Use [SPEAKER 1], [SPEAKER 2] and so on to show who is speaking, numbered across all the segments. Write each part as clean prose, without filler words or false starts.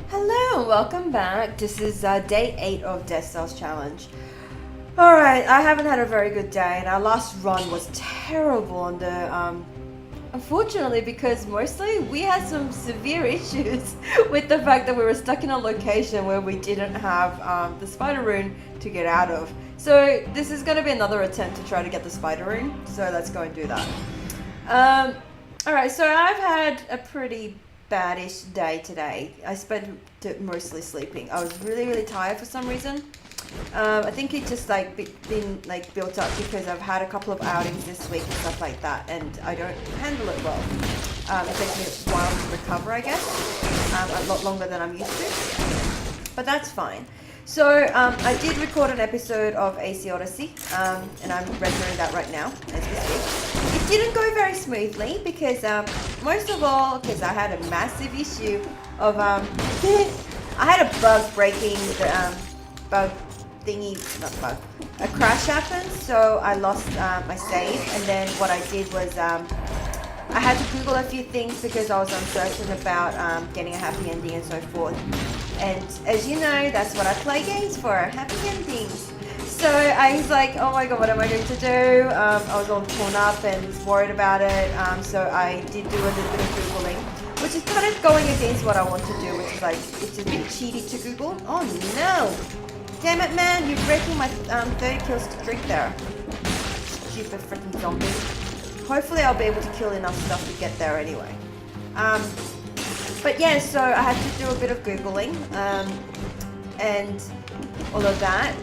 [SPEAKER 1] Hello and welcome back. This is day 8 of Death Cells Challenge. Alright, I haven't had a very good day and our last run was terrible on the unfortunately, because mostly we had some severe issues with the fact that we were stuck in a location where we didn't have the spider rune to get out of. So this is going to be another attempt to try to get the spider rune, so let's go and do that. Alright, so I've had a pretty badish day today. I spent it mostly sleeping. I was really tired for some reason. I think it just been built up because I've had a couple of outings this week and stuff like that, and I don't handle it well. It takes me a while to recover, I guess, a lot longer than I'm used to, but that's fine. So I did record an episode of AC Odyssey, and I'm rendering that right now as we speak. It didn't go very smoothly because most of all because I had a massive issue of I had a bug breaking the bug thingy, not bug, a crash happened, so I lost my save, and then what I did was I had to Google a few things because I was uncertain about getting a happy ending and so forth. And as you know, that's what I play games for, happy endings. So I was like, oh my god, what am I going to do? I was all torn up and was worried about it, so I did do a little bit of Googling, which is kind of going against what I want to do, which is like, it's a bit cheaty to Google. Oh no! Damn it, man, you're breaking my 30 kill streak there. Stupid freaking zombie. Hopefully I'll be able to kill enough stuff to get there anyway. But yeah, so I had to do a bit of Googling, and all of that,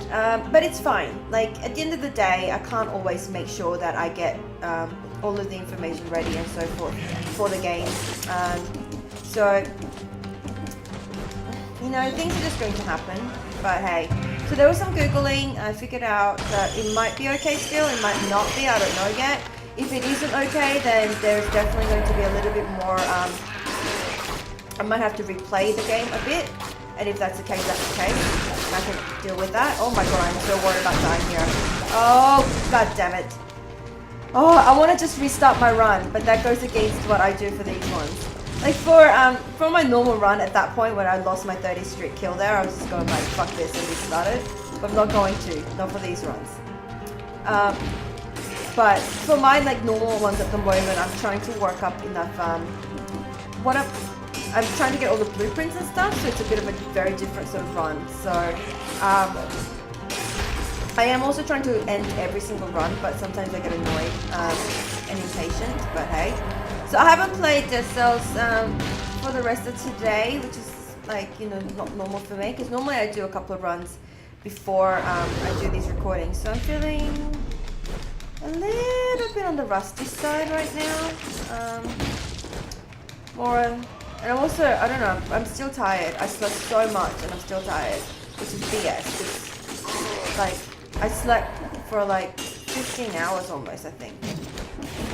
[SPEAKER 1] but it's fine. Like, at the end of the day, I can't always make sure that I get all of the information ready and so forth for the game. So, you know, things are just going to happen, but hey. So there was some Googling, I figured out that it might be okay still, it might not be, I don't know yet. If it isn't okay, then there's definitely going to be a little bit more, I might have to replay the game a bit, and if that's the case, that's the case. I can deal with that. Oh my god, I'm so worried about dying here. Oh, god damn it. Oh, I want to just restart my run, but that goes against what I do for these ones. Like for my normal run at that point when I lost my 30 streak kill there, I was just going like, fuck this and restart it. But I'm not going to, not for these runs. But for my like normal ones at the moment, I'm trying to work up enough, I'm trying to get all the blueprints and stuff, so it's a bit of a very different sort of run. So, I am also trying to end every single run, but sometimes I get annoyed and impatient, but hey. So I haven't played Death Cells for the rest of today, which is like, you know, not normal for me, because normally I do a couple of runs before I do these recordings. So I'm feeling a little bit on the rusty side right now. And I'm also, I don't know, I'm still tired. I slept so much and I'm still tired, which is BS. It's like, I slept for like 15 hours almost, I think.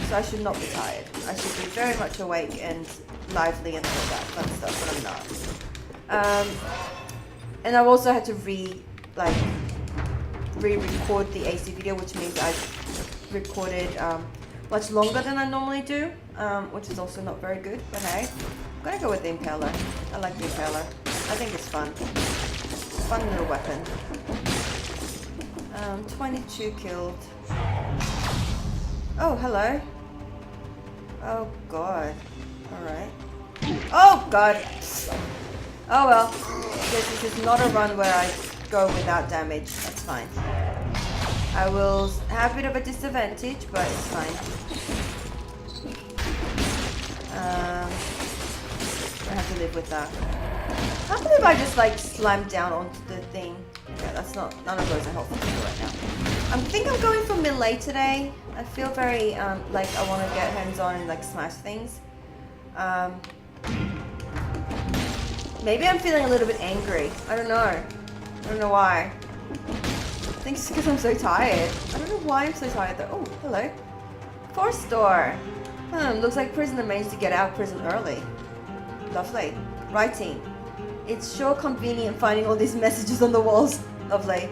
[SPEAKER 1] So I should not be tired. I should be very much awake and lively and all that fun stuff, but I'm not. And I've also had to re-record the AC video, which means I've recorded much longer than I normally do, which is also not very good, but hey. I'm gonna go with the Impaler. I like the Impaler. I think it's fun. Fun little weapon. 22 killed. Oh, hello. Oh god. Alright. Oh god! Oh well. This is not a run where I go without damage. That's fine. I will have a bit of a disadvantage, but it's fine. I have to live with that. I can't believe I just like slammed down onto the thing. Yeah, that's not, none of those are helpful to me right now. I think I'm going for melee today. I feel very like I want to get hands on and like smash things. Maybe I'm feeling a little bit angry. I don't know. I don't know why. I think it's because I'm so tired. I don't know why I'm so tired though. Oh, hello. Force door. Looks like prisoner managed to get out of prison early. Lovely. Writing. It's sure convenient finding all these messages on the walls. Lovely.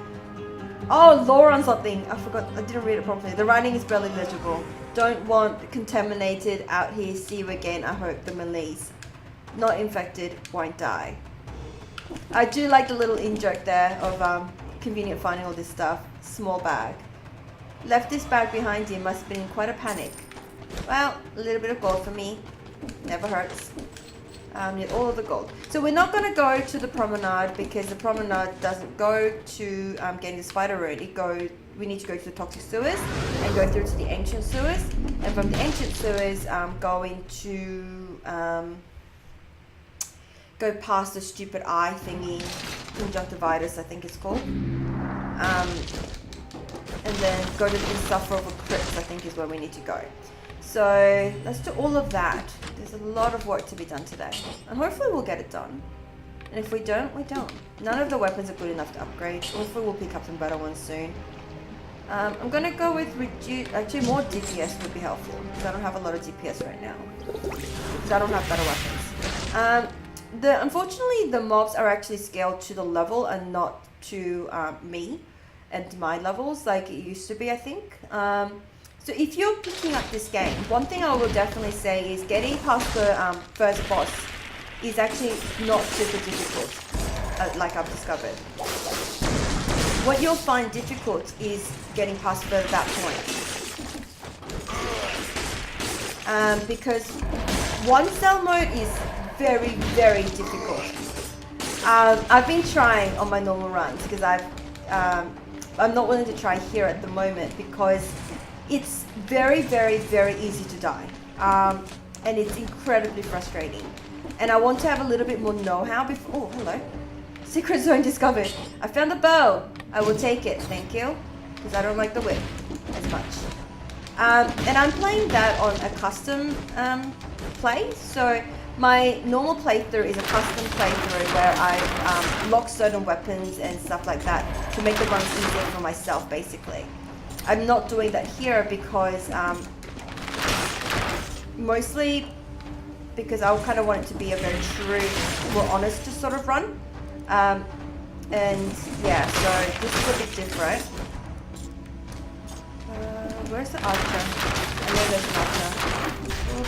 [SPEAKER 1] Oh, lore on something. I forgot. I didn't read it properly. The writing is barely legible. Don't want contaminated out here. See you again. I hope. The Malaise. Not infected. Won't die. I do like the little in-joke there of convenient finding all this stuff. Small bag. Left this bag behind you, must have been in quite a panic. Well, a little bit of gold for me. Never hurts. Need all of the gold. So we're not going to go to the promenade because the promenade doesn't go to getting the spider road. We need to go to the toxic sewers and go through to the ancient sewers. And from the ancient sewers, going to go past the stupid eye thingy, conjunctivitis I think it's called. And then go to the insufferable crypts I think is where we need to go. So let's do all of that. There's a lot of work to be done today. And hopefully we'll get it done. And if we don't, we don't. None of the weapons are good enough to upgrade. Hopefully we'll pick up some better ones soon. I'm going to go with actually more DPS would be helpful. Because I don't have a lot of DPS right now. Because I don't have better weapons. Unfortunately, the mobs are actually scaled to the level and not to me and my levels like it used to be, I think. So if you're picking up this game, one thing I will definitely say is getting past the first boss is actually not super difficult, like I've discovered. What you'll find difficult is getting past that point. Because one cell mode is very, very difficult. I've been trying on my normal runs because I'm not willing to try here at the moment because it's very, very, very easy to die. And it's incredibly frustrating. And I want to have a little bit more know-how before... Oh, hello. Secret zone discovered. I found the bow. I will take it, thank you. Because I don't like the whip as much. And I'm playing that on a custom play. So my normal playthrough is a custom playthrough where I lock certain weapons and stuff like that to make the runs easier for myself, basically. I'm not doing that here because mostly because I kind of want it to be a very true, more honest sort of run. And yeah, so this is a bit different. Where's the archer? I know there's an archer. Oh,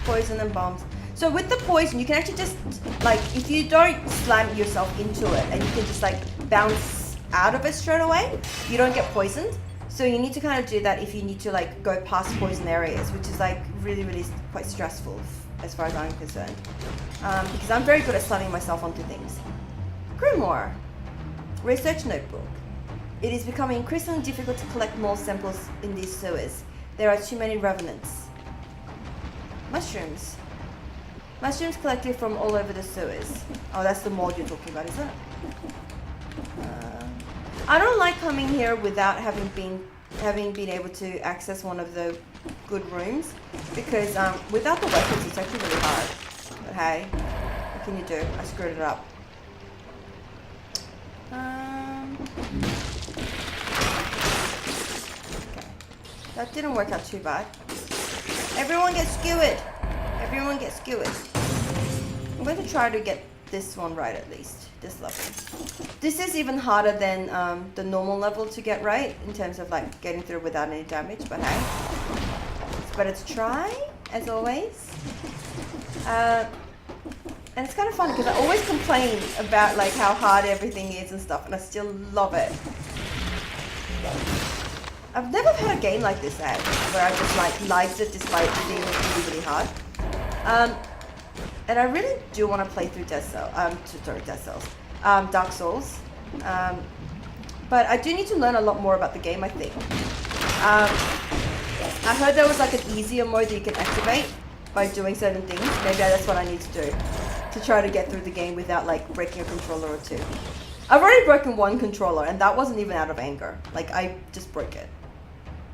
[SPEAKER 1] poison and bombs. So with the poison, you can actually just, like, if you don't slam yourself into it and you can just like bounce out of it straight away, you don't get poisoned. So you need to kind of do that if you need to like go past poison areas, which is like really, really quite stressful as far as I'm concerned. Because I'm very good at slamming myself onto things. Grimoire. Research notebook. It is becoming increasingly difficult to collect more samples in these sewers. There are too many revenants. Mushrooms. Mushrooms collected from all over the sewers. Oh, that's the mold you're talking about, is it? I don't like coming here without having been able to access one of the good rooms because without the weapons it's actually really hard. But hey, what can you do? I screwed it up. Okay. That didn't work out too bad. Everyone gets skewered. Everyone gets skewered. I'm going to try to get this one right at least. This level. This is even harder than the normal level to get right in terms of like getting through without any damage, but hey, it's better to try as always. And it's kind of funny because I always complain about like how hard everything is and stuff, and I still love it. I've never had a game like this ad where I just like liked it despite it being really, really hard. And I really do want to play through Dark Souls. But I do need to learn a lot more about the game, I think. I heard there was like an easier mode that you can activate by doing certain things. Maybe that's what I need to do to try to get through the game without like breaking a controller or two. I've already broken one controller and that wasn't even out of anger. Like I just broke it.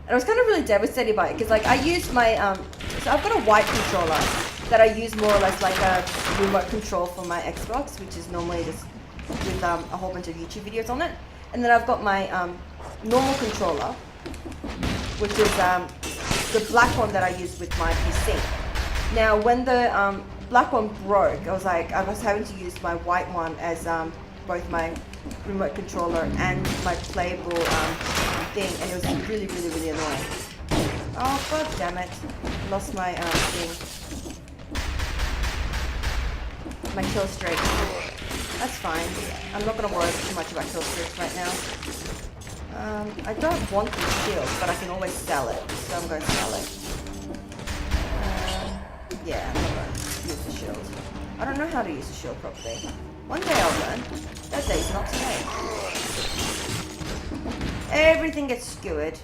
[SPEAKER 1] And I was kind of really devastated by it because like I used my, so I've got a white controller that I use more or less like a remote control for my Xbox, which is normally just with a whole bunch of YouTube videos on it. And then I've got my normal controller, which is the black one that I use with my PC. Now when the black one broke, I was having to use my white one as both my remote controller and my playable thing, and it was really, really, really annoying. Oh god damn it! Lost my thing. My kill streak. That's fine. I'm not gonna worry too much about kill streaks right now. I don't want the shield, but I can always sell it, so I'm going to sell it. Yeah, I'm not going to use the shield. I don't know how to use the shield properly. One day I'll learn. That day's not today. Everything gets skewered.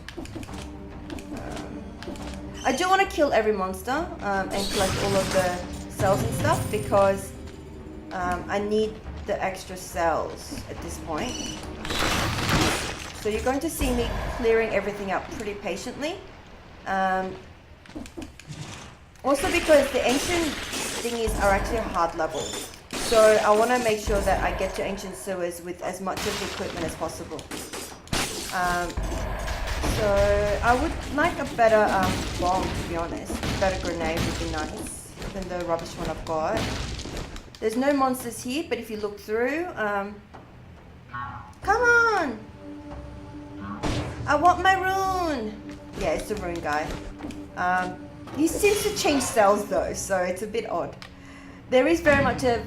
[SPEAKER 1] I do want to kill every monster and collect all of the cells and stuff because I need the extra cells at this point. So you're going to see me clearing everything up pretty patiently. Also because the ancient thingies are actually hard level. So I want to make sure that I get to ancient sewers with as much of the equipment as possible. So I would like a better bomb, to be honest. A better grenade would be nice than the rubbish one I've got. There's no monsters here, but if you look through, come on! I want my rune! Yeah, it's the rune guy. He seems to change cells though, so it's a bit odd. There is very much a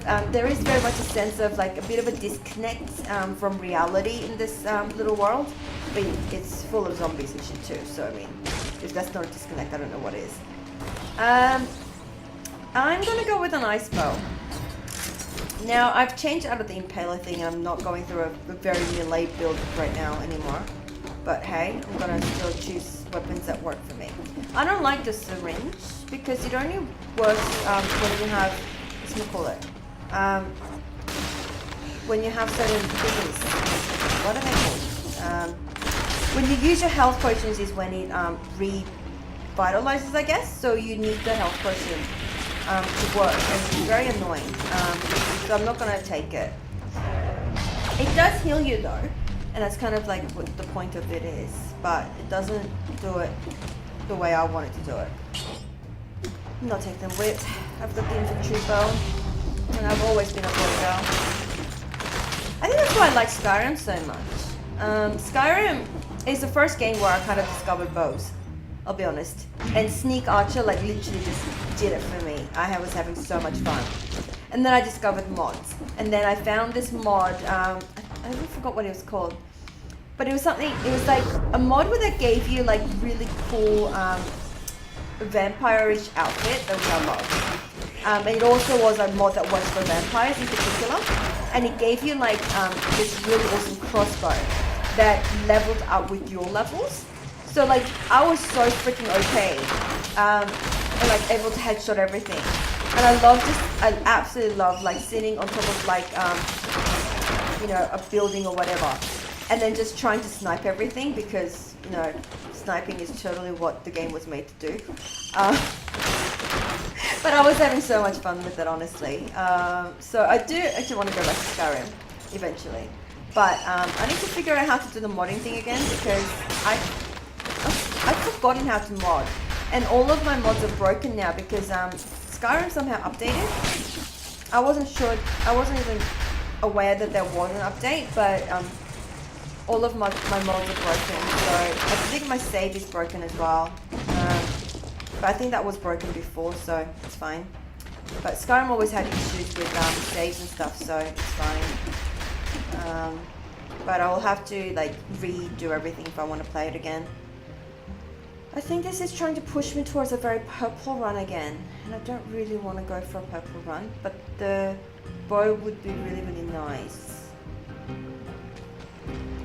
[SPEAKER 1] sense of like a bit of a disconnect from reality in this little world. But it's full of zombies and shit too, so I mean, if that's not a disconnect, I don't know what is. I'm gonna go with an ice bow. Now, I've changed out of the impaler thing and I'm not going through a very melee build right now anymore. But hey, I'm gonna still choose weapons that work for me. I don't like the syringe because it only works when you have, what's it call it? When you have certain things. What are they called? When you use your health potions is when it revitalizes, I guess. So you need the health potion to work, and it's very annoying. So I'm not gonna take it. It does heal you though, and that's kind of like what the point of it is. But it doesn't do it the way I want it to do it. I'm not taking the whip. I've got the infantry bow, and I've always been a boy girl. I think that's why I like Skyrim so much. Skyrim is the first game where I kind of discovered bows, I'll be honest. And Sneak Archer like literally just did it for me. I was having so much fun. And then I discovered mods. And then I found this mod, I forgot what it was called. But it was something, it was like a mod where that gave you like really cool vampire-ish outfit that I love. And it also was a mod that was for vampires in particular. And it gave you like this really awesome crossbow that leveled up with your levels. So like I was so freaking okay and like able to headshot everything. And I absolutely love like sitting on top of like you know, a building or whatever, and then just trying to snipe everything because, you know, sniping is totally what the game was made to do. But I was having so much fun with it, honestly. So I do actually want to go back to Skyrim eventually. But I need to figure out how to do the modding thing again because I've forgotten how to mod. And all of my mods are broken now because Skyrim somehow updated. I wasn't even aware that there was an update, but all of my mods are broken. So I think my save is broken as well. But I think that was broken before, so it's fine. But Skyrim always had issues with saves and stuff, so it's fine. But I'll have to like redo everything if I want to play it again. I think this is trying to push me towards a very purple run again, and I don't really want to go for a purple run, but the bow would be really, really nice.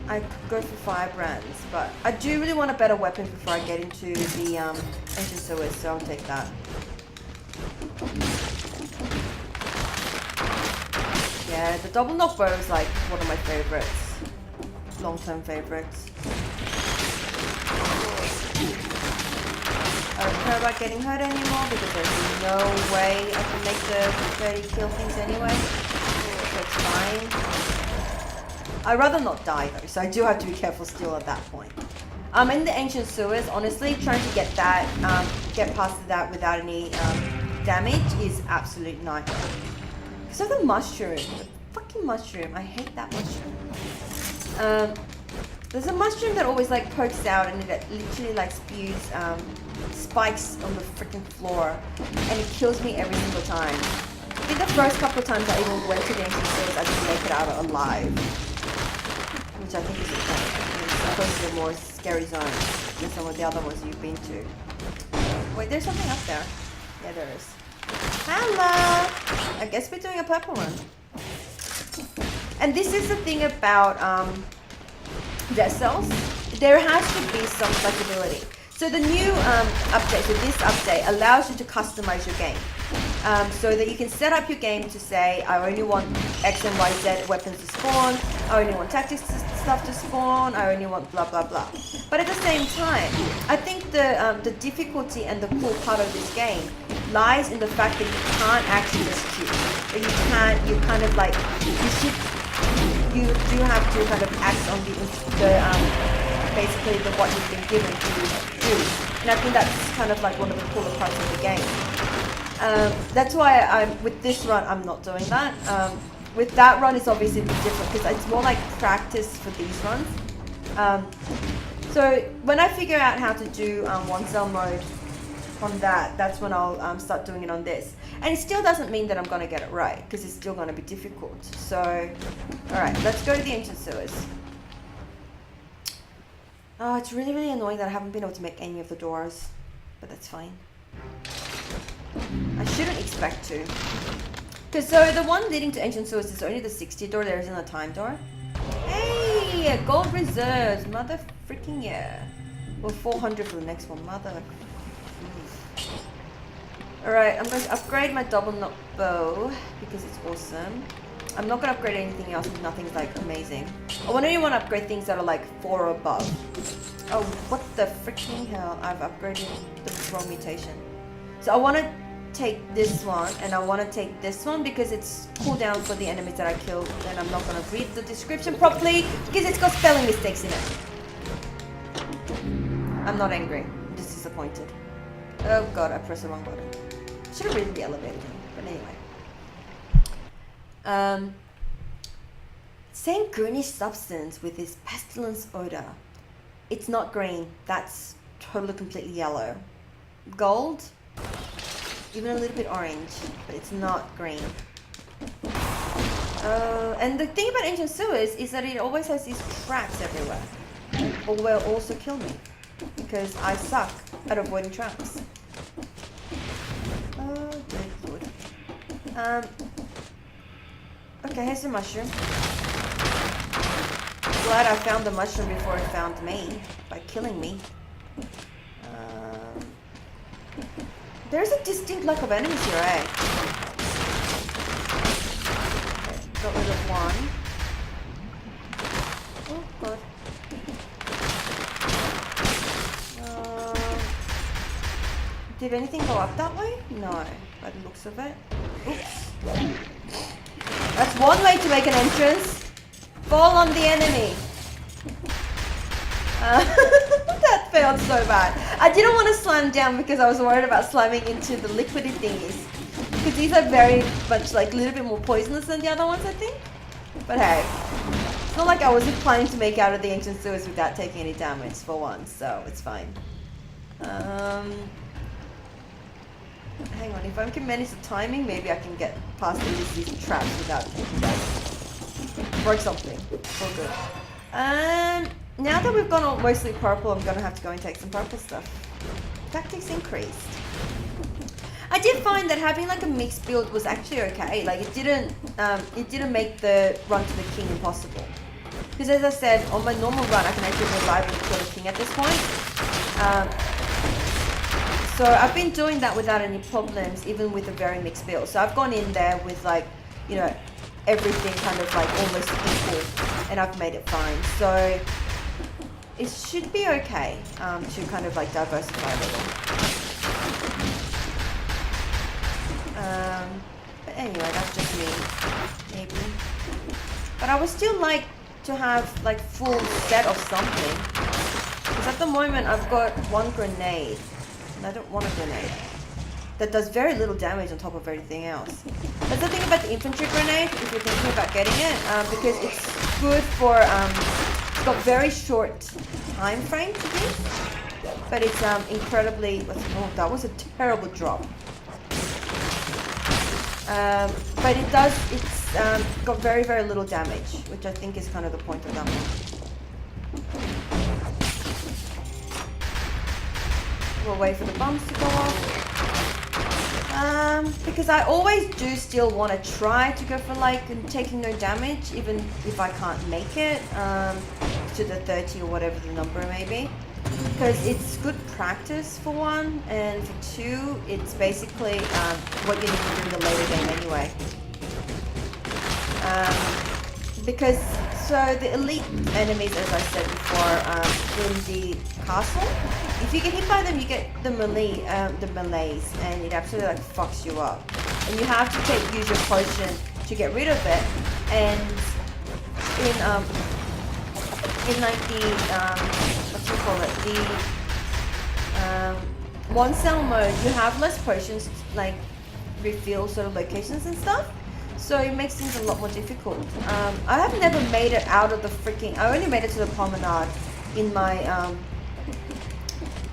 [SPEAKER 1] I could go for firebrands, but I do really want a better weapon before I get into the ancient sewers, so I'll take that. Yeah, the double knock bow is like one of my favorites, long-term favorites. I don't care about getting hurt anymore because there's no way I can make the 30 kill things anyway, so it's fine. I'd rather not die though, so I do have to be careful still at that point. In the ancient sewers, honestly, trying to get that, get past that without any damage is absolute nightmare. So the mushroom, the fucking mushroom, I hate that mushroom. There's a mushroom that always like pokes out and it literally like spews spikes on the freaking floor, and it kills me every single time. think the first couple of times I even went to the ancient sewers, I didn't make it out alive. Which I think is okay. It's supposed to be a more scary zone than some of the other ones you've been to. Wait, there's something up there. Yeah, there is. Hello! I guess we're doing a purple one. And this is the thing about Dead Cells. There has to be some flexibility. So the new update, so this update allows you to customize your game. So that you can set up your game to say, I only want X and Y, Z weapons to spawn, I only want tactics stuff to spawn, I only want blah blah blah. But at the same time, I think the difficulty and the cool part of this game lies in the fact that you can't actually just shoot. That you kind of like, you do have to kind of act on basically what you've been given to do. And I think that's kind of like one of the cooler parts of the game. That's why with this run, I'm not doing that. With that run, it's obviously a bit different because it's more like practice for these runs. So when I figure out how to do one cell mode on that's when I'll start doing it on this. And it still doesn't mean that I'm going to get it right because it's still going to be difficult. So, alright, let's go to the ancient sewers. Oh, it's really, really annoying that I haven't been able to make any of the doors. But that's fine. I shouldn't expect to. Because so the one leading to ancient sewers is only the 60 door, there isn't a time door. Hey, gold reserves, mother freaking yeah. Well, 400 for the next one, mother. Alright, I'm going to upgrade my double knock bow because it's awesome. I'm not going to upgrade anything else if nothing's like amazing. I only want to upgrade things that are like 4 or above. Oh, what the freaking hell? I've upgraded the wrong mutation. So I want to take this one and I want to take this one because it's cooldown for the enemies that I killed. And I'm not going to read the description properly because it's got spelling mistakes in it. I'm not angry. I'm just disappointed. Oh god, I pressed the wrong button. Should have read the elevator thing, but anyway. Same greenish substance with this pestilence odor. It's not green. That's totally completely yellow. Gold? Even a little bit orange, but it's not green. And the thing about ancient sewers is that it always has these traps everywhere. Or will also kill me. Because I suck at avoiding traps. Oh, good lord. Okay, here's the mushroom. Glad I found the mushroom before it found me. By killing me. There's a distinct lack of enemies here, eh? Okay, got rid of one. Oh, god. Did anything go up that way? No, by the looks of it. Oops. That's one way to make an entrance. Fall on the enemy. That failed so bad. I didn't want to slam down because I was worried about slamming into the liquidy thingies. Because these are very much like a little bit more poisonous than the other ones, I think. But hey, it's not like I wasn't planning to make out of the ancient sewers without taking any damage for once, so it's fine. Hang on, if I can manage the timing, maybe I can get past these traps without taking damage. Broke something. All good. Now that we've gone on mostly purple, I'm gonna have to go and take some purple stuff. Tactics increased. I did find that having like a mixed build was actually okay. Like it didn't make the run to the king impossible. Because as I said, on my normal run, I can actually reliably kill the king at this point. So I've been doing that without any problems, even with a very mixed build. So I've gone in there with like, you know, everything kind of like almost equal, and I've made it fine. So it should be okay to kind of like diversify a little. But anyway, that's just me, maybe. But I would still like to have like full set of something. Because at the moment I've got one grenade. And I don't want a grenade. That does very little damage on top of everything else. That's the thing about the infantry grenade, if you're thinking about getting it, because it's good for, it's got very short time frame to this, but it's incredibly, oh, that was a terrible drop. But it's got very, very little damage, which I think is kind of the point of that one. We'll wait for the bombs to go off. Because I always do still want to try to go for like taking no damage, even if I can't make it to the 30 or whatever the number may be. Because it's good practice for one, and for two, it's basically what you need to do in the later game anyway. Because, so the elite enemies, as I said before, in the castle, if you get hit by them, you get the melees, and it absolutely like fucks you up. And you have to use your potion to get rid of it. And in like the what do you call it? The one cell mode, you have less potions to like refill sort of locations and stuff. So it makes things a lot more difficult. I have never made it out of the freaking... I only made it to the promenade in my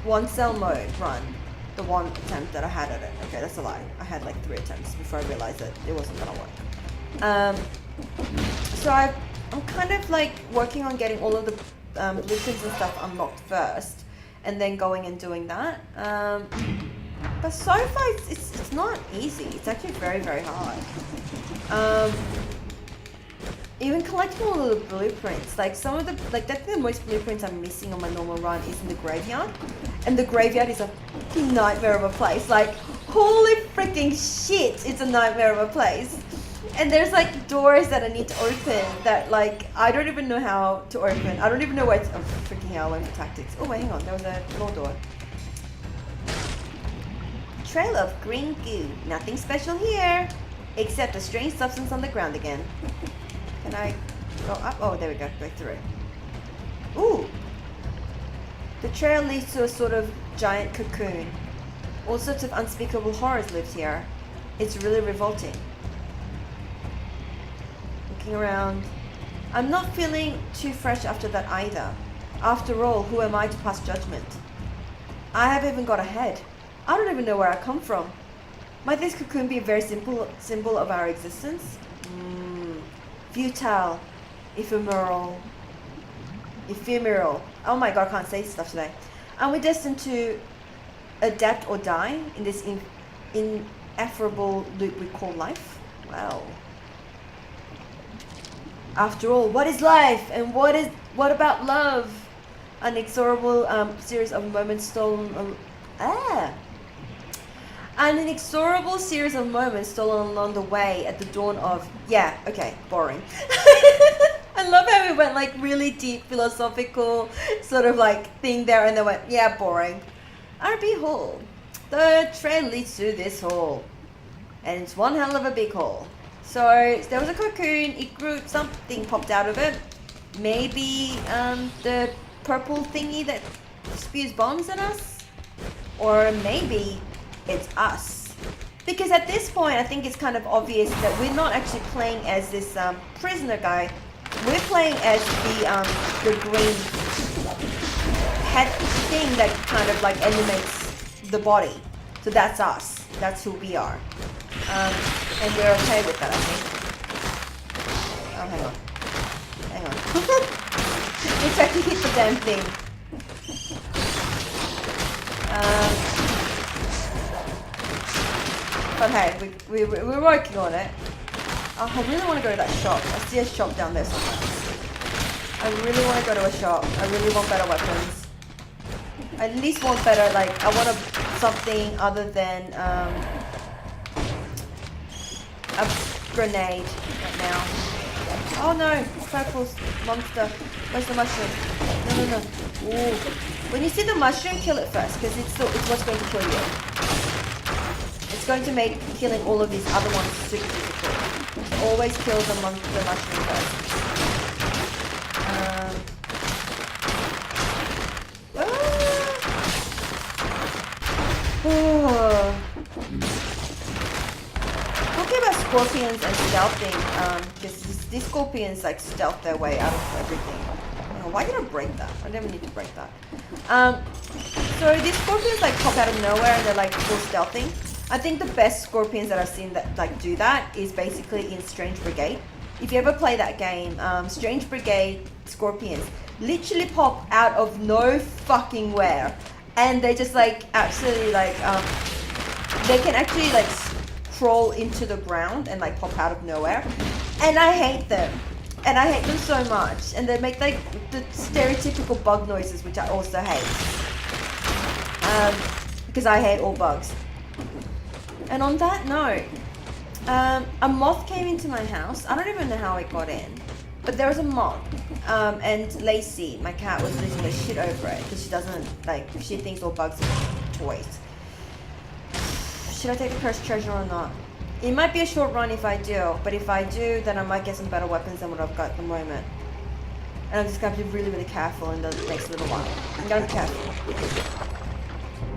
[SPEAKER 1] one cell mode run. The one attempt that I had at it. Okay, that's a lie. I had like 3 attempts before I realized that it wasn't gonna work. So I'm kind of like working on getting all of the blueprints and stuff unlocked first. And then going and doing that. But so far, it's not easy. It's actually very, very hard. Even collecting all of the blueprints, like some of the, like that's the most blueprints I'm missing on my normal run is in the graveyard. And the graveyard is a fucking nightmare of a place. Like, holy freaking shit, it's a nightmare of a place. And there's like doors that I need to open that like, I don't even know how to open. I don't even know where to, oh freaking hell, I went for tactics. Oh wait, hang on, there was a floor door. Trail of green goo. Nothing special here, except a strange substance on the ground again. Can I go up? Oh, there we go. Go through. Ooh. The trail leads to a sort of giant cocoon. All sorts of unspeakable horrors lived here. It's really revolting. Looking around. I'm not feeling too fresh after that either. After all, who am I to pass judgment? I haven't even got a head. I don't even know where I come from. Might this cocoon be a very simple symbol of our existence? Futile. Ephemeral. Oh my god, I can't say stuff today. Are we destined to adapt or die in this ineffable loop we call life? Well. After all, what is life? And what about love? An inexorable series of moments stolen... An inexorable series of moments stolen along the way at the dawn of... Yeah, okay, boring. I love how we went like really deep philosophical sort of like thing there and then went, yeah, boring. RB Hall. The trail leads to this hall. And it's one hell of a big hall. So there was a cocoon, it grew, something popped out of it. Maybe the purple thingy that spews bombs at us? Or maybe it's us. Because at this point, I think it's kind of obvious that we're not actually playing as this prisoner guy. We're playing as the green head thing that kind of like animates the body. So that's us. That's who we are. And we're okay with that, I think. Oh, hang on. Hang on. Let's actually hit the damn thing. But hey, we're working on it. Oh, I really want to go to that shop. I see a shop down there somewhere. I really want to go to a shop. I really want better weapons. I at least want better, like, I want something other than a grenade right now. Oh no, purple monster. Where's the mushroom? No. Ooh. When you see the mushroom, kill it first, because it's what's going to kill you. It's going to make killing all of these other ones super difficult. So always kill the mushroom first. Talking about scorpions and stealthing, because these scorpions like stealth their way out of everything. Oh, why did I break that? I never need to break that. So these scorpions like pop out of nowhere and they're like full stealthing. I think the best scorpions that I've seen that like do that is basically in Strange Brigade. If you ever play that game, Strange Brigade scorpions literally pop out of no fucking where, and they just like absolutely like they can actually like crawl into the ground and like pop out of nowhere, and I hate them. And I hate them so much, and they make like the stereotypical bug noises, which I also hate. Because I hate all bugs. And on that note, a moth came into my house. I don't even know how it got in, but there was a moth. And Lacey, my cat, was losing her shit over it because she doesn't like. She thinks all bugs are toys. Should I take the cursed treasure or not? It might be a short run if I do, but if I do, then I might get some better weapons than what I've got at the moment. And I'm just going to be really, really careful in the next little while. I'm going to be careful.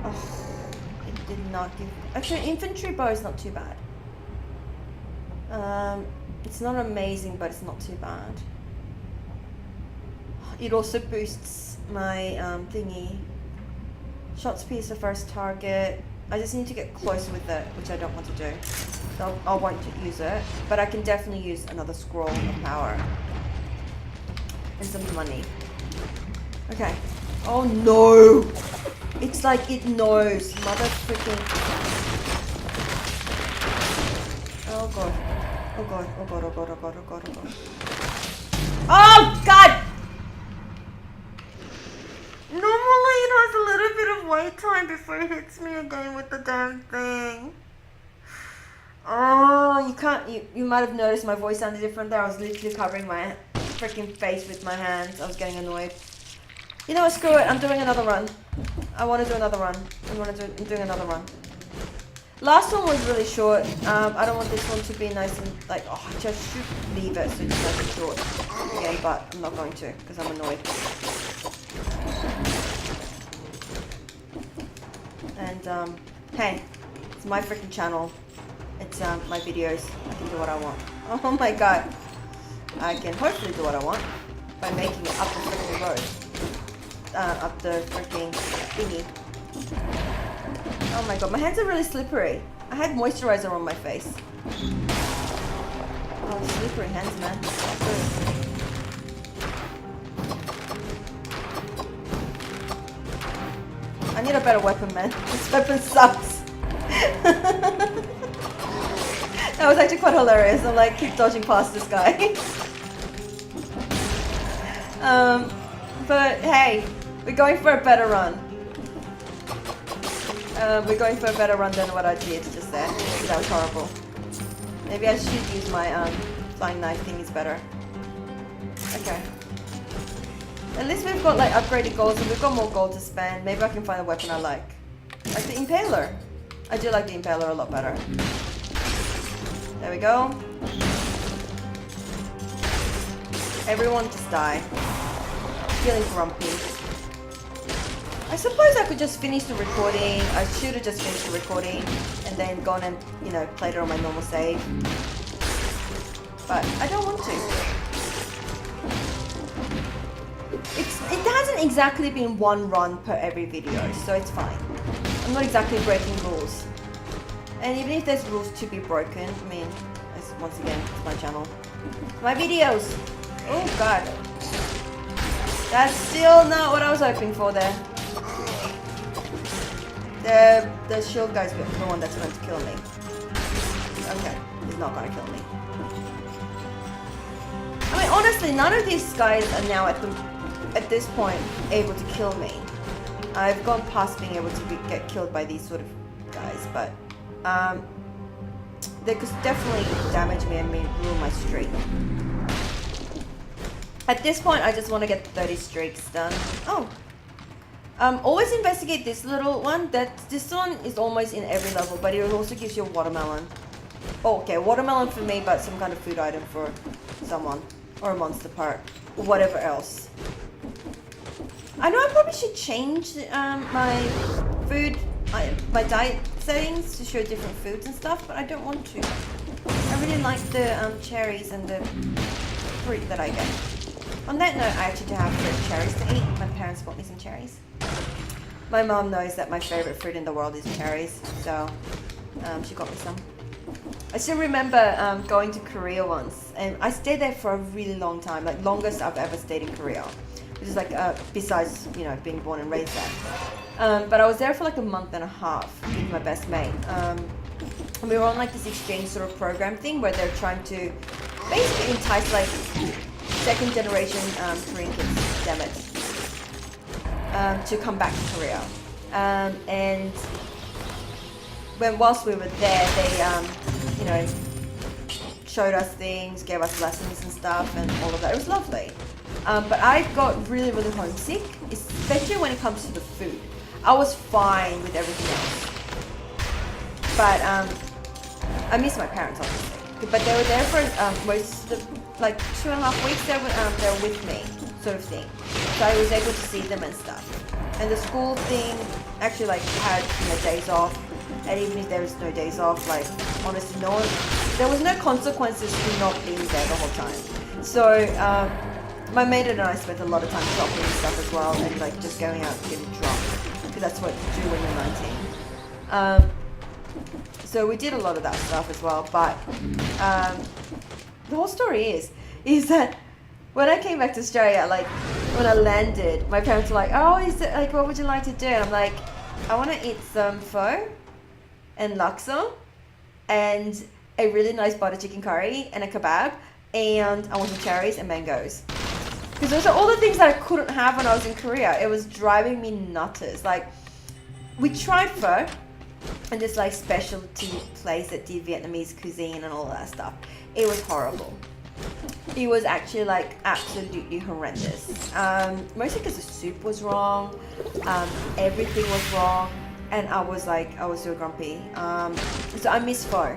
[SPEAKER 1] Oh, it did not give... Actually, infantry bow is not too bad. It's not amazing, but it's not too bad. It also boosts my thingy. Shot speed is the first target. I just need to get closer with it, which I don't want to do. So I won't use it, but I can definitely use another scroll of power. And some money. Okay. Oh no! It's like it knows. Mother freaking... Oh god. Oh god, oh god, oh god, oh god, oh god, oh god. Oh god! Normally it has a little bit of wait time before it hits me again with the damn thing. Oh, you can't, you might have noticed my voice sounded different there. I was literally covering my freaking face with my hands. I was getting annoyed. You know what, screw it, I'm doing another run. I want to do another run. I'm doing another run. Last one was really short. I don't want this one to be nice and like, oh, I just should leave it so it's nice and short. Okay, but I'm not going to because I'm annoyed. And hey, it's my freaking channel. It's my videos. I can do what I want. Oh my god. I can hopefully do what I want by making it up the freaking road. Up the freaking thingy. Oh my god, my hands are really slippery. I had moisturizer on my face. Oh, slippery hands, man. I need a better weapon, man. This weapon sucks. That was actually quite hilarious. I'm like, keep dodging past this guy. But hey, we're going for a better run. We're going for a better run than what I did just there. That was horrible. Maybe I should use my flying knife thing is better. Okay. At least we've got like upgraded gold, so we've got more gold to spend. Maybe I can find a weapon I like. Like the Impaler. I do like the Impaler a lot better. There we go. Everyone just die. Feeling grumpy. I suppose I could just finish the recording. I should have just finished the recording and then gone and, you know, played it on my normal save. But I don't want to. It hasn't exactly been one run per every video, so it's fine. I'm not exactly breaking rules. And even if there's rules to be broken, I mean, once again, it's my channel. My videos! Oh god. That's still not what I was hoping for there. The shield guy's the one that's going to kill me. Okay, he's not going to kill me. I mean, honestly, none of these guys are now at this point able to kill me. I've gone past being able to get killed by these sort of guys, but they could definitely damage me and ruin my streak. At this point, I just want to get 30 streaks done. Oh. Always investigate this little one. This one is almost in every level, but it also gives you a watermelon. Oh, okay, watermelon for me, but some kind of food item for someone. Or a monster part. Or whatever else. I know I probably should change my my diet settings to show different foods and stuff, but I don't want to. I really like the cherries and the fruit that I get. On that note, I actually do have fruit cherries to eat. My parents bought me some cherries. My mom knows that my favorite fruit in the world is cherries, so She got me some. I still remember going to Korea once, and I stayed there for a really long time, like longest I've ever stayed in Korea, which is like besides being born and raised there. But I was there for like a month and a half with my best mate. And we were on like this exchange sort of program thing where they're trying to basically entice like second generation Korean kids, damn it, to come back to Korea. And whilst we were there, they showed us things, gave us lessons and stuff, and all of that. It was lovely. But I got really, really homesick, especially when it comes to the food. I was fine with everything else, but I miss my parents obviously. But they were there for most of like 2.5 weeks. They were with me, sort of thing. So I was able to see them and stuff. And the school thing actually like had days off. And even if there was no days off, like honestly, there was no consequences to not being there the whole time. So my mate and I spent a lot of time shopping and stuff as well, and like just going out and getting drunk, because that's what you do when you're 19. So we did a lot of that stuff as well. But the whole story is that when I came back to Australia, like when I landed, my parents were like, "Oh, is it like what would you like to do?" And I'm like, "I want to eat some pho and laksa and a really nice butter chicken curry and a kebab, and I want some cherries and mangoes." Because those are all the things that I couldn't have when I was in Korea. It was driving me nutters. Like, we tried pho and this like specialty place that did Vietnamese cuisine and all that stuff. It was horrible. It was actually like absolutely horrendous. Mostly because the soup was wrong, everything was wrong, and I was so grumpy. So I miss pho,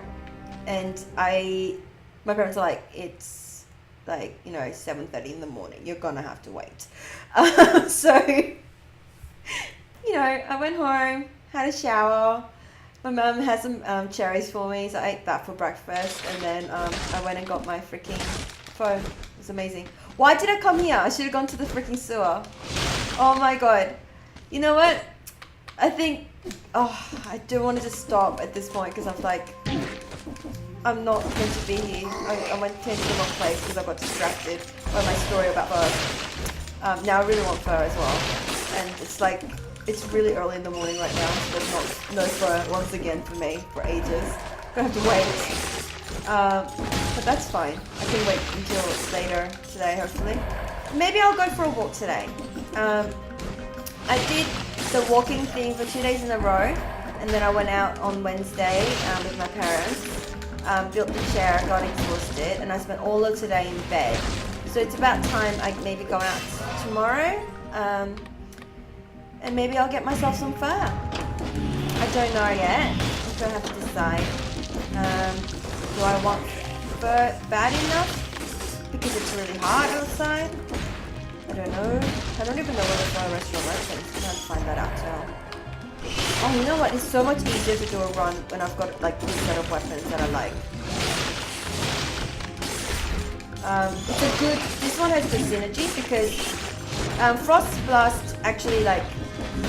[SPEAKER 1] and my parents are like, it's like 7:30 in the morning. You're gonna have to wait. So I went home, had a shower. My mum had some cherries for me, so I ate that for breakfast, and then I went and got my freaking pho. It was amazing. Why did I come here? I should have gone to the freaking sewer. Oh my god. You know what? I think, I do want to just stop at this point, because I'm like, I'm not meant to be here. I went to the wrong place because I got distracted by my story about pho. Now I really want pho as well, and it's really early in the morning right now, so there's no pho once again for me for ages. Gonna have to wait, but that's fine. I can wait until later today, hopefully. Maybe I'll go for a walk today. I did the walking thing for 2 days in a row, and then I went out on Wednesday with my parents, built the chair, got exhausted, and I spent all of today in bed. So it's about time I maybe go out tomorrow, and maybe I'll get myself some pho. I don't know yet. I'm gonna have to decide. Do I want pho bad enough because it's really hot outside? I don't know. I don't even know where the pho restaurant opens. I'm gonna find that out too. Oh, you know what? It's so much easier to do a run when I've got like this set of weapons that I like. This one has good synergy because Frost Blast actually like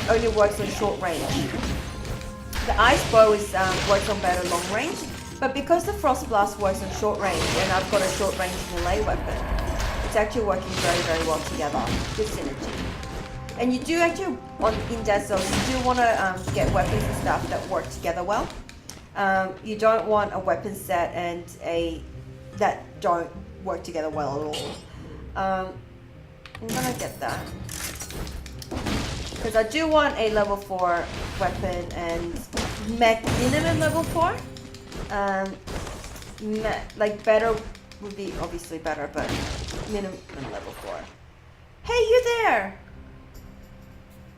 [SPEAKER 1] only works on short range. The Ice Bow works on better long range, but because the Frost Blast works on short range and I've got a short range melee weapon, it's actually working very, very well together. Good synergy. And you do actually, in Dead Cells, you do want to get weapons and stuff that work together well. You don't want a weapon set and that don't work together well at all. I'm gonna get that. Because I do want a level 4 weapon and mech minimum level 4. Like better would be obviously better, but minimum level 4. Hey, you there!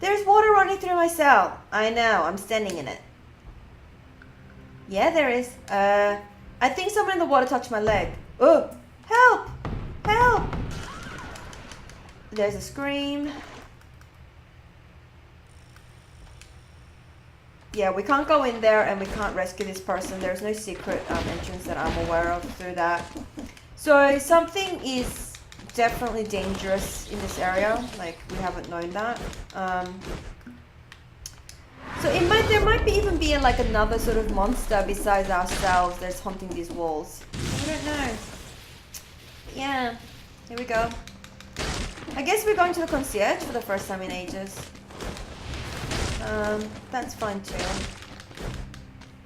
[SPEAKER 1] There's water running through my cell. I know, I'm standing in it. Yeah, there is. I think someone in the water touched my leg. Oh, help! Help! There's a scream. Yeah, we can't go in there and we can't rescue this person. There's no secret entrance that I'm aware of through that. So something is definitely dangerous in this area. Like, we haven't known that. So there might be even be like another sort of monster besides ourselves that's haunting these walls. I don't know. Yeah, here we go. I guess we're going to the concierge for the first time in ages. That's fine too.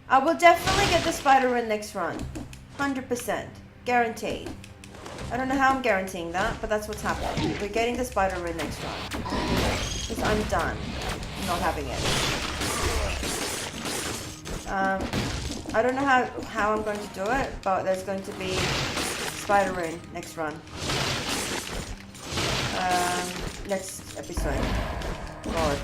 [SPEAKER 1] I will definitely get the spider in next run. 100%. Guaranteed. I don't know how I'm guaranteeing that, but that's what's happening. We're getting the spider in next run. Because I'm done not having it. I don't know how I'm going to do it, but there's going to be spider rune next run. Next episode. God.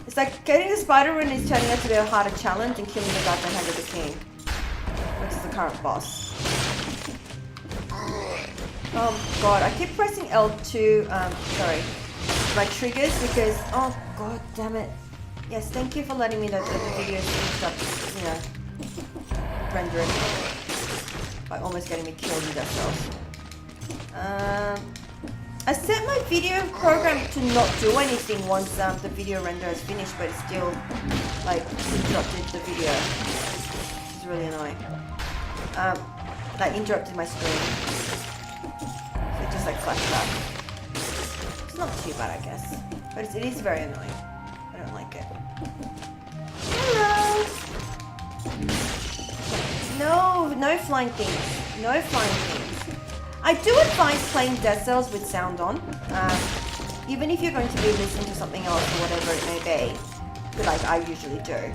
[SPEAKER 1] It's like getting the spider rune is turning out to be a harder challenge than killing the Goddamn Hand of the King, which is the current boss. Oh god, I keep pressing L2, sorry, my triggers because, oh god damn it. Yes, thank you for letting me know that the video is finished up, you know, rendering. By almost getting me killed in Death Cells. I set my video program to not do anything once the video render is finished, but it still, like, interrupted the video. It's really annoying. Like, interrupted my screen. Just like flashed up. It's not too bad, I guess, but it is very annoying. I don't like it. Hello. No flying things. No flying things. I do advise playing Dead Cells with sound on, even if you're going to be listening to something else or whatever it may be, like I usually do,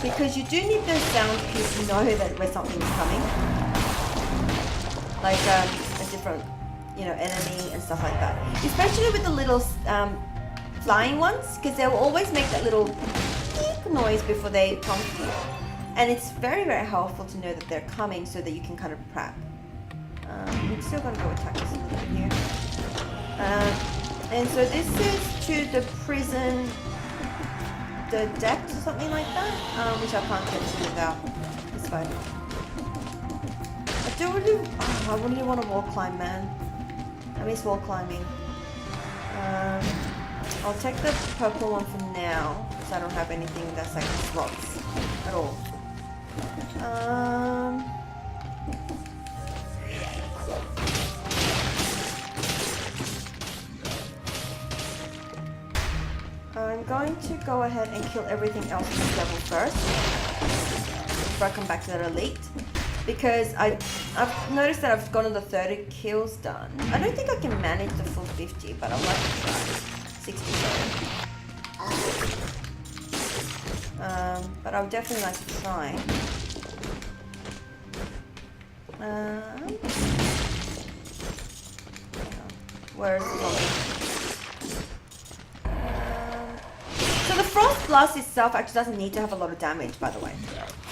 [SPEAKER 1] because you do need those sound cues to know that where something's coming. Like a different, you know, enemy and stuff like that. Especially with the little flying ones, because they will always make that little beep noise before they come to you. And it's very, very helpful to know that they're coming so that you can kind of prep. I'm still going to go attack this a little bit here. And so this is to the prison, the depths or something like that, which I can't get to without this fight. I really want to wall climb, man. I miss wall climbing. I'll take the purple one for now, because I don't have anything that's like slots at all. I'm going to go ahead and kill everything else in this level first, before I come back to that elite. Because I've noticed that I've gotten the 30 kills done. I don't think I can manage the full 50, but I'd like to try. 67. But I would definitely like to try. Where is the zombie? So the Frost Blast itself actually doesn't need to have a lot of damage, by the way.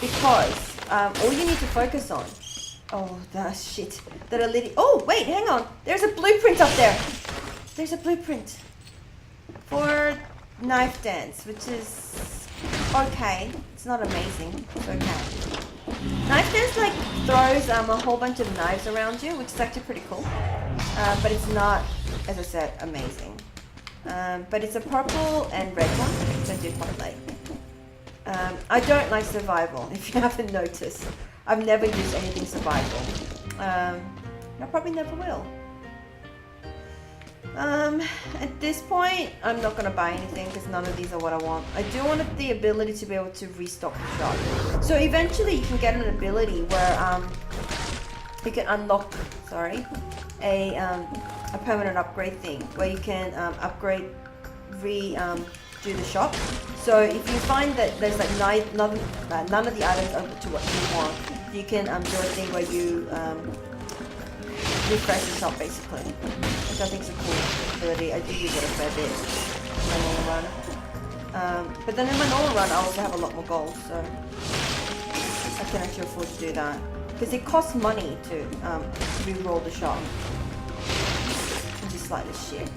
[SPEAKER 1] Because all you need to focus on... Oh, that shit. That elite... Oh, wait, hang on. There's a blueprint up there. There's a blueprint. For Knife Dance, which is... okay. It's not amazing. It's okay. Knife Dance, like, throws a whole bunch of knives around you, which is actually pretty cool. But it's not, as I said, amazing. But it's a purple and red one, which I do quite like. I don't like survival, if you haven't noticed. I've never used anything survival. I probably never will. At this point, I'm not going to buy anything because none of these are what I want. I do want the ability to be able to restock the shop. So eventually you can get an ability where you can unlock, a permanent upgrade thing where you can upgrade, do the shop. So if you find that there's like none of the items are to what you want, you can do a thing where you refresh the shop basically, which I think is a cool ability. I do use it a fair bit in my normal run. But then in my normal run I also have a lot more gold, so I can actually afford to do that. Because it costs money to re-roll the shop, which is slightly shit.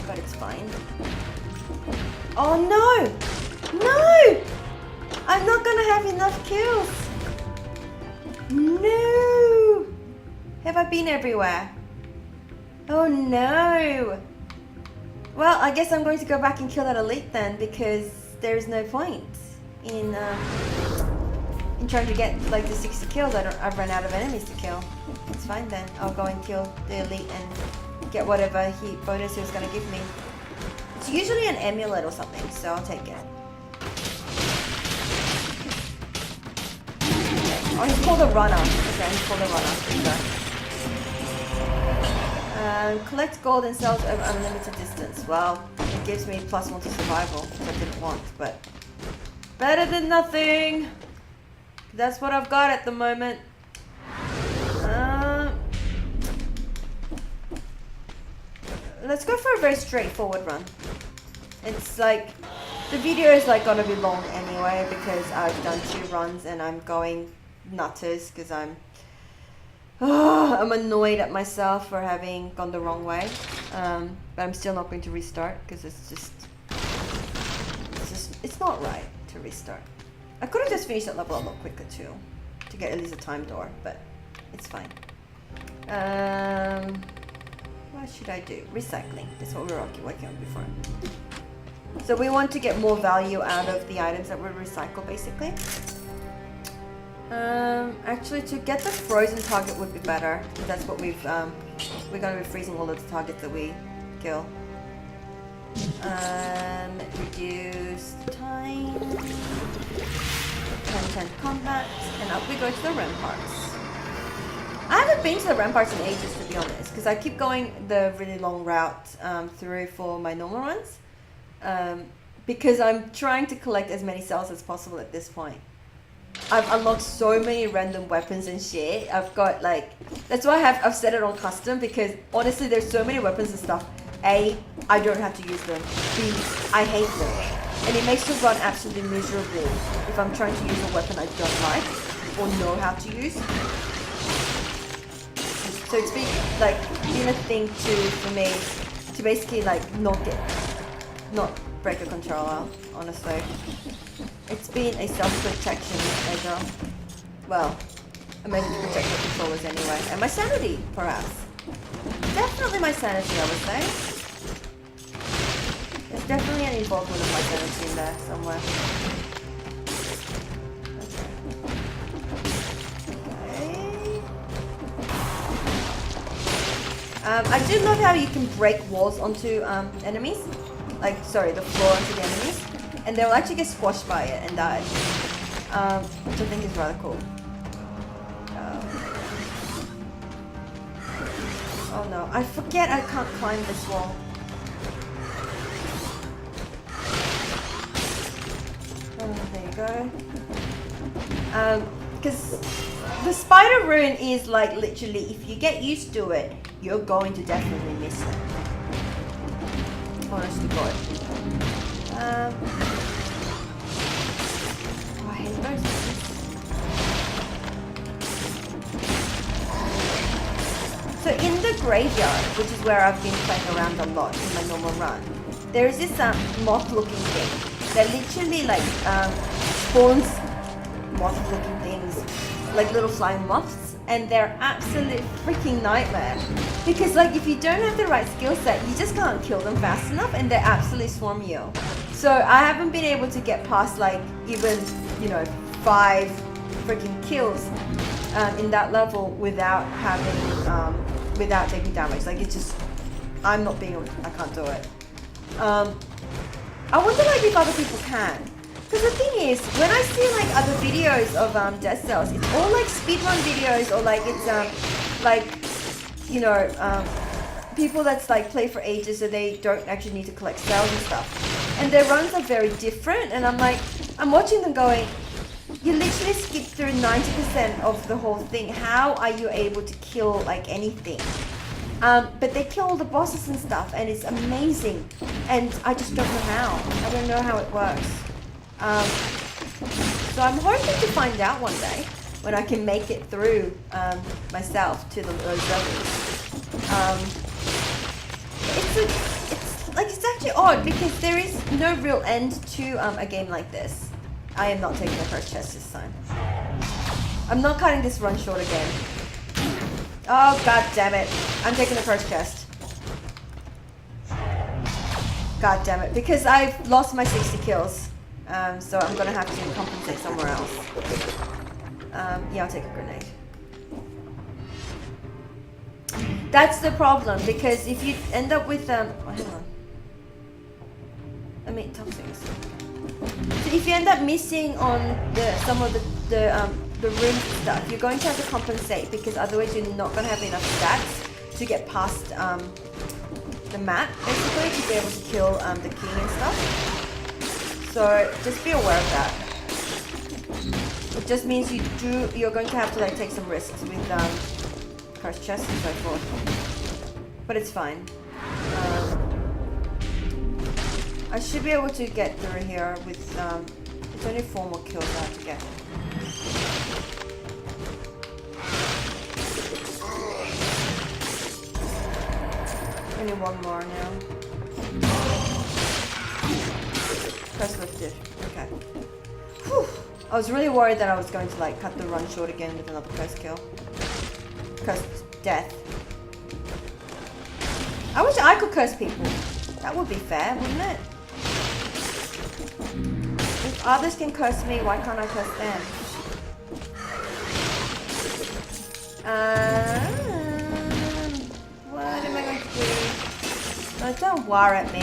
[SPEAKER 1] But it's fine. Oh no! No! I'm not gonna have enough kills! No! Have I been everywhere? Oh no! Well, I guess I'm going to go back and kill that elite then, because there's no point in trying to get like the 60 kills. I've run out of enemies to kill. It's fine then. I'll go and kill the elite and get whatever bonus he was going to give me. It's usually an amulet or something, so I'll take it. Oh, he's called a runner. Okay, he's called a runner. Collect gold and sells over unlimited distance. Well, it gives me +1 to survival, which I didn't want, but better than nothing. That's what I've got at the moment. Let's go for a very straightforward run. It's like, the video is like gonna be long anyway because I've done 2 runs and I'm going nutters because I'm annoyed at myself for having gone the wrong way. But I'm still not going to restart because it's not right to restart. I could have just finished that level a lot quicker too, to get at least a time door, but it's fine. What should I do? Recycling. That's what we were working on before. So we want to get more value out of the items that we recycle, basically. Actually, to get the frozen target would be better. That's what we're going to be freezing all of the targets that we kill. Reduce time. 10 combat, and up we go to the ramparts. I haven't been to the ramparts in ages, to be honest, because I keep going the really long route through for my normal runs. Because I'm trying to collect as many cells as possible at this point. I've unlocked so many random weapons and shit. I've got like, that's why I've set it on custom, because honestly there's so many weapons and stuff. A, I don't have to use them. B, I hate them. And it makes the run absolutely miserable if I'm trying to use a weapon I don't like or know how to use. So it's been a thing for me to basically like not break a controller, honestly. It's been a self-protection measure. Well, a measure to protect the controllers anyway. And my sanity, perhaps. Definitely my sanity, I would say. There's definitely an involvement of my sanity in there somewhere. Okay. I do love how you can break walls onto enemies. Like, sorry, the floor onto the enemies. And they'll actually get squashed by it and die. Which I think is rather cool. Oh no, I forget I can't climb this wall. Oh, there you go. Because the spider rune is like literally, if you get used to it, you're going to definitely miss it. Honestly, God. Oh, I hate those. So in the graveyard, which is where I've been playing around a lot in my normal run, there is this moth-looking thing that literally like spawns moth-looking things, like little flying moths, and they're absolute freaking nightmare. Because like if you don't have the right skill set, you just can't kill them fast enough, and they absolutely swarm you. So I haven't been able to get past like even 5 freaking kills in that level without having without taking damage. Like it's just, I can't do it. I wonder like if other people can. Because the thing is, when I see like other videos of Dead Cells, it's all like speedrun videos, or like it's people that's like play for ages so they don't actually need to collect cells and stuff. And their runs are very different, and I'm watching them going, you literally skip through 90% of the whole thing. How are you able to kill like anything? But they kill all the bosses and stuff, and it's amazing. And I just don't know how. I don't know how it works. So I'm hoping to find out one day when I can make it through myself to those levels. It's actually odd because there is no real end to a game like this. I am not taking the first chest this time. I'm not cutting this run short again. Oh god damn it! I'm taking the first chest. God damn it. Because I've lost my 60 kills. So I'm gonna have to compensate somewhere else. Yeah, I'll take a grenade. That's the problem, because if you end up with hang on. I mean toxics. So if you end up missing on some of the rooms and stuff, you're going to have to compensate, because otherwise you're not going to have enough stats to get past the map, basically, to be able to kill the king and stuff. So just be aware of that. It just means you're going to have to like take some risks with cursed chests and so forth. But it's fine. I should be able to get through here with it's only 4 more kills I have to get. Only 1 more now. Press lifted. Okay. Whew. I was really worried that I was going to like cut the run short again with another cursed kill. Cursed death. I wish I could curse people. That would be fair, wouldn't it? If others can curse me, why can't I curse them? What am I going to do? No, don't worry at me.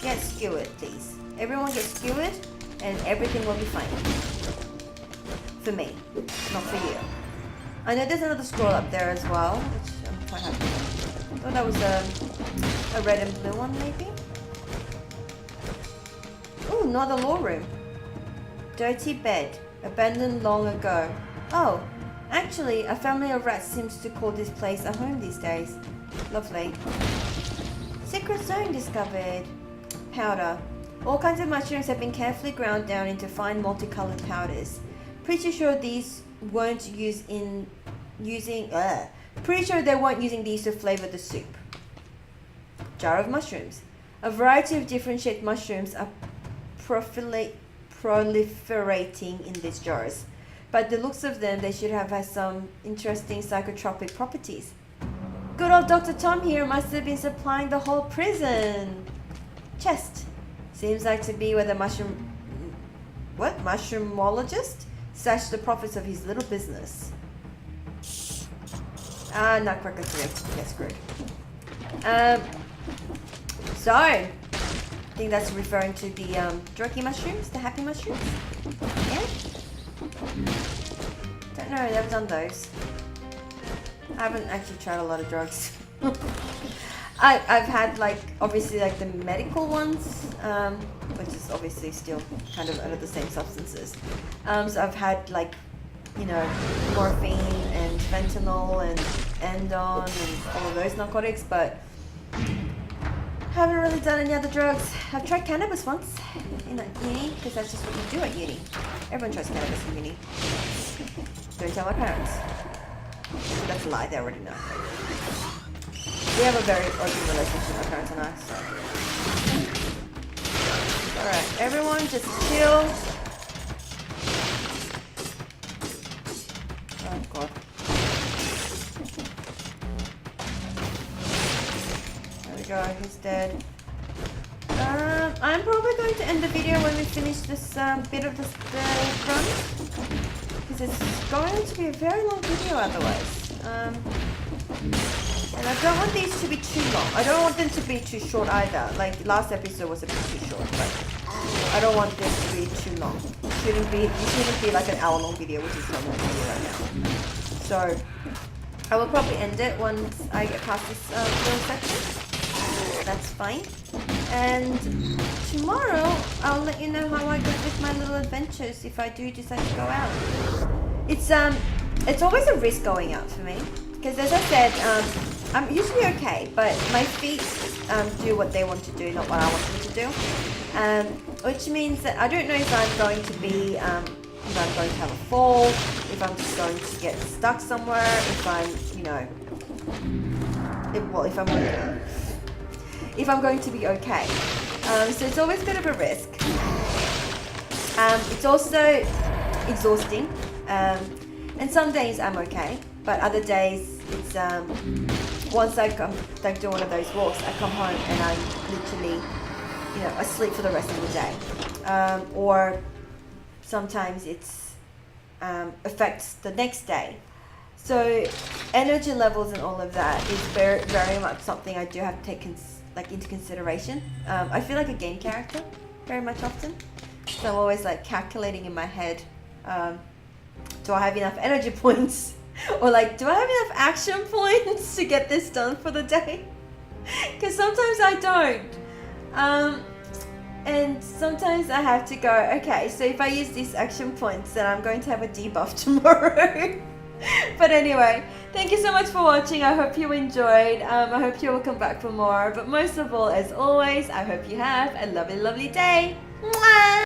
[SPEAKER 1] Get skewered, please. Everyone gets skewered, and everything will be fine. For me, not for you. I know there's another scroll up there as well, which I'm quite happy with. I thought that was a red and blue one, maybe? Oh, not the law room. Dirty bed. Abandoned long ago. Oh, actually, a family of rats seems to call this place a home these days. Lovely. Secret zone discovered. Powder. All kinds of mushrooms have been carefully ground down into fine multicolored powders. Pretty sure these weren't Pretty sure they weren't using these to flavor the soup. Jar of mushrooms. A variety of different shaped mushrooms are proliferating in these jars. By the looks of them, they should have had some interesting psychotropic properties. Good old Dr. Tom here must have been supplying the whole prison. Chest. Seems like to be where the mushroomologist stashed the profits of his little business. Nutcracker 3. Get screwed. So, I think that's referring to the jerky mushrooms, the happy mushrooms. Yeah? Don't know, I've never done those. I haven't actually tried a lot of drugs. I've had like, obviously like the medical ones, which is obviously still kind of under the same substances. So I've had like, you know, morphine and fentanyl and Endon and all of those narcotics, but haven't really done any other drugs. I've tried cannabis once in uni, because that's just what you do at uni. Everyone tries cannabis in uni. Don't tell my parents. That's a lie, they already know. We have a very open relationship, my parents and I, so. Alright, everyone just chill. Oh god. There we go, he's dead. I'm probably going to end the video when we finish this bit of the run. Because it's going to be a very long video otherwise. And I don't want these to be too long. I don't want them to be too short either. Like last episode was a bit too short, but I don't want this to be too long. It shouldn't be like an hour-long video, which is what I'm going to do right now. So I will probably end it once I get past this little section. That's fine. And tomorrow I'll let you know how I get with my little adventures if I do decide to go out. It's always a risk going out for me, because as I said, I'm usually okay, but my feet do what they want to do, not what I want them to do. Which means that I don't know if I'm going to be, if I'm going to have a fall, if I'm just going to get stuck somewhere, if I'm, you know, if I'm going to be okay. So it's always a bit of a risk. It's also exhausting. And some days I'm okay, but other days it's once I come, like do one of those walks, I come home and I'm literally, asleep for the rest of the day. Or sometimes it's affects the next day. So energy levels and all of that is very, very much something I do have to take into consideration. I feel like a game character very much often. So I'm always like calculating in my head, do I have enough energy points? Or like, do I have enough action points to get this done for the day? Because sometimes I don't. And sometimes I have to go, okay, so if I use these action points, then I'm going to have a debuff tomorrow. But anyway, thank you so much for watching. I hope you enjoyed. I hope you will come back for more. But most of all, as always, I hope you have a lovely, lovely day. Mwah!